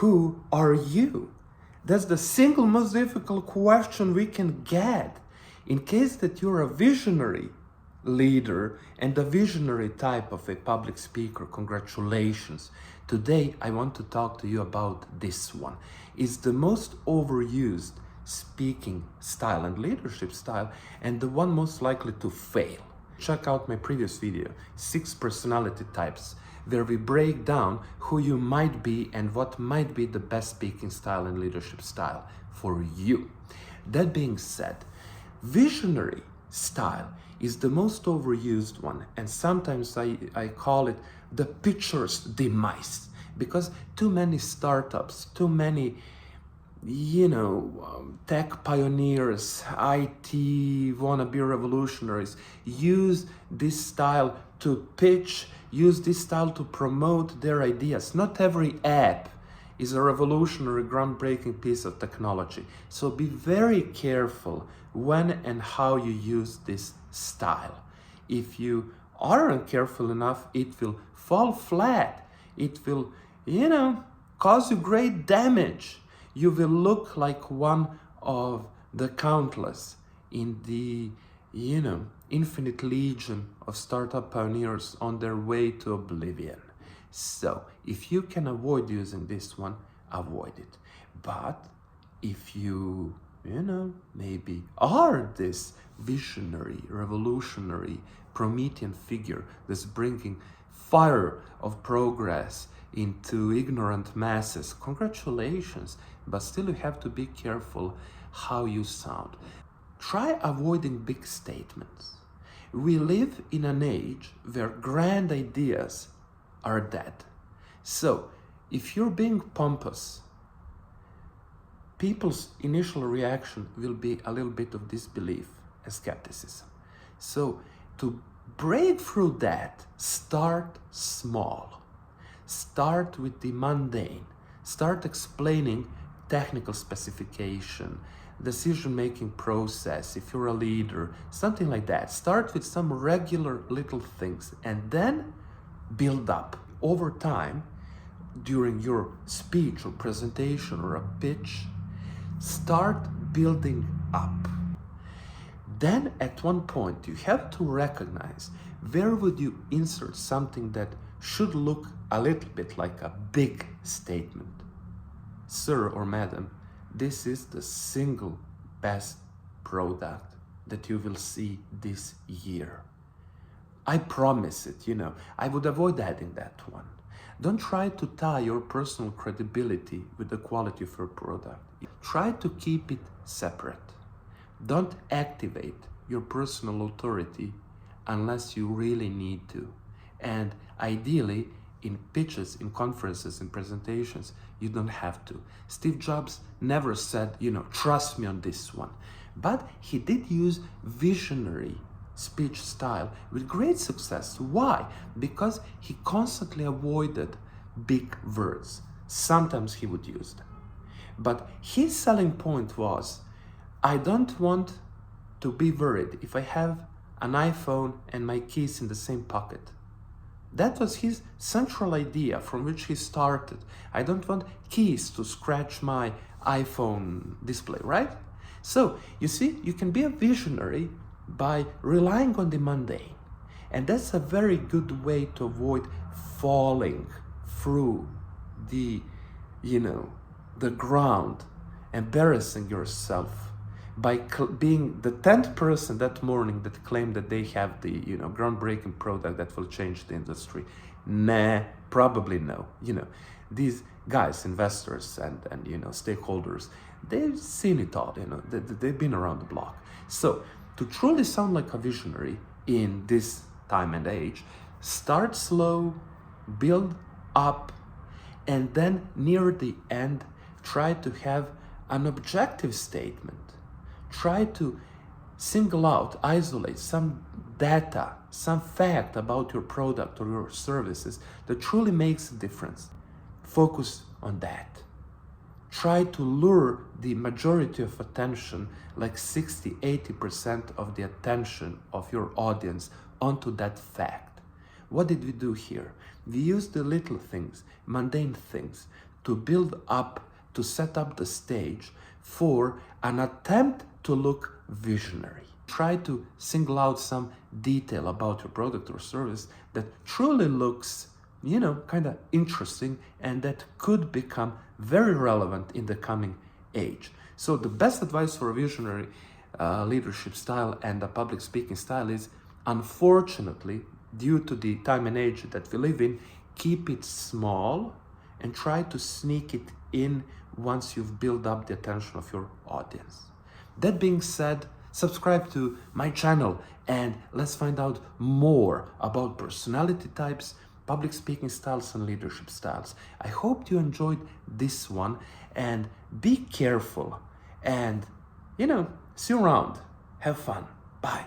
Who are you? That's the single most difficult question we can get. In case that you're a visionary leader and a visionary type of a public speaker, congratulations. Today I want to talk to you about this one. It's the most overused speaking style and leadership style, and the one most likely to fail. Check out my previous video, 6 personality types, where we break down who you might be and what might be the best speaking style and leadership style for you. That being said, visionary style is the most overused one, and sometimes I call it the pitcher's demise, because too many startups, too many tech pioneers, IT wannabe revolutionaries use this style to pitch, use this style to promote their ideas. Not every app is a revolutionary, groundbreaking piece of technology. So be very careful when and how you use this style. If you aren't careful enough, it will fall flat. It will, cause you great damage. You will look like one of the countless in the, infinite legion of startup pioneers on their way to oblivion. So if you can avoid using this one, avoid it. But if you, maybe are this visionary, revolutionary, Promethean figure that's bringing fire of progress into ignorant masses, congratulations, but still you have to be careful how you sound. Try avoiding big statements. We live in an age where grand ideas are dead. So if you're being pompous, people's initial reaction will be a little bit of disbelief and skepticism. So to break through that, start small. Start with the mundane. Start explaining technical specification, decision-making process, if you're a leader, something like that. Start with some regular little things and then build up. Over time, during your speech or presentation or a pitch, start building up. Then at one point, you have to recognize where would you insert something that should look a little bit like a big statement. Sir or madam, this is the single best product that you will see this year. I promise it, I would avoid adding that one. Don't try to tie your personal credibility with the quality of your product. Try to keep it separate. Don't activate your personal authority unless you really need to. And ideally, in pitches, in conferences, in presentations, you don't have to. Steve Jobs never said, trust me on this one. But he did use visionary speech style with great success. Why? Because he constantly avoided big words. Sometimes he would use them. But his selling point was, I don't want to be worried if I have an iPhone and my keys in the same pocket. That was his central idea from which he started. I don't want keys to scratch my iPhone display, right? So, you see, you can be a visionary by relying on the mundane. And that's a very good way to avoid falling through the ground, embarrassing yourself by being the 10th person that morning that claimed that they have the groundbreaking product that will change the industry. Nah, probably no. These guys, investors and stakeholders, they've seen it all. They've been around the block. So to truly sound like a visionary in this time and age, start slow, build up, and then near the end, try to have an objective statement. Try to single out, isolate some data, some fact about your product or your services that truly makes a difference. Focus on that. Try to lure the majority of attention, like 60-80% of the attention of your audience, onto that fact. What did we do here? We used the little things, mundane things, to build up, to set up the stage for an attempt to look visionary. Try to single out some detail about your product or service that truly looks, kind of interesting and that could become very relevant in the coming age. So the best advice for a visionary leadership style and a public speaking style is, unfortunately, due to the time and age that we live in, keep it small and try to sneak it in once you've built up the attention of your audience. That being said, subscribe to my channel and let's find out more about personality types, public speaking styles, and leadership styles. I hope you enjoyed this one, and be careful and, see you around. Have fun. Bye.